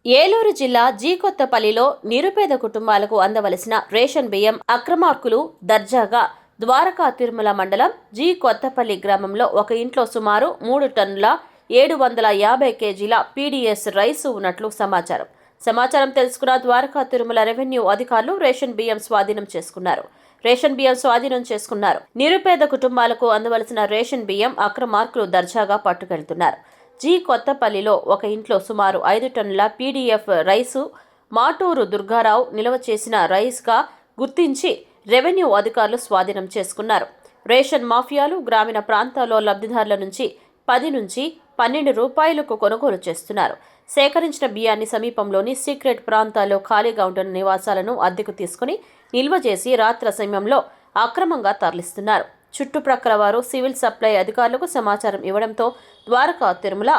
ఏలూరు జిల్లా జీ కొత్తపల్లిలో నిరుపేద కుటుంబాలకు అందవలసిన రేషన్ బియ్యం అక్రమార్కులు దర్జాగా ద్వారకా తిరుమల మండలం జీ కొత్తపల్లి గ్రామంలో ఒక ఇంట్లో సుమారు 3 టన్నుల 750 కేజీల పీడీఎస్ రైసు ఉన్నట్లు సమాచారం తెలుసుకున్న ద్వారకా తిరుమల రెవెన్యూ అధికారులు రేషన్ బియ్యం స్వాధీనం చేసుకున్నారు. నిరుపేద కుటుంబాలకు అందవలసిన రేషన్ బియ్యం అక్రమార్కులు దర్జాగా పట్టుకెళ్తున్నారు. జీ కొత్తపల్లిలో ఒక ఇంట్లో సుమారు 5 టన్నుల పీడీఎఫ్ రైసు మాటూరు దుర్గారావు నిల్వ చేసిన రైస్గా గుర్తించి రెవెన్యూ అధికారులు స్వాధీనం చేసుకున్నారు. రేషన్ మాఫియాలు గ్రామీణ ప్రాంతాల్లో లబ్ధిదారుల నుంచి 10 నుంచి 12 రూపాయలకు కొనుగోలు చేస్తున్నారు. సేకరించిన బియ్యాన్ని సమీపంలోని సీక్రెట్ ప్రాంతాల్లో ఖాళీగా ఉంటున్న నివాసాలను అద్దెకు తీసుకుని నిల్వ చేసి రాత్రి సమయంలో అక్రమంగా తరలిస్తున్నారు. చుట్టుప్రక్కల వారు సివిల్ సప్లై అధికారులకు సమాచారం ఇవ్వడంతో ద్వారకా తిరుమల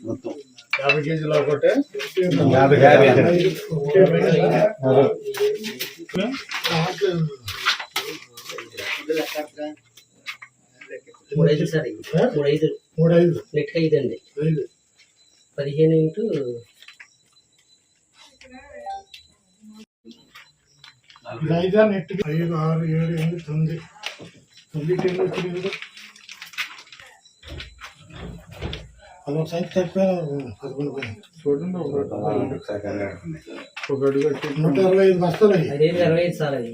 మొత్తం 50 కేజీలు ఒకటి 50 15 ఇంటూ 5 నెట్ 5 6 7 8 9 10 వచ్చింది. అదొక సైజ్ తక్కువ చూడండి. ఒక అడుగు 125 బస్తాలు 25 సార్ అది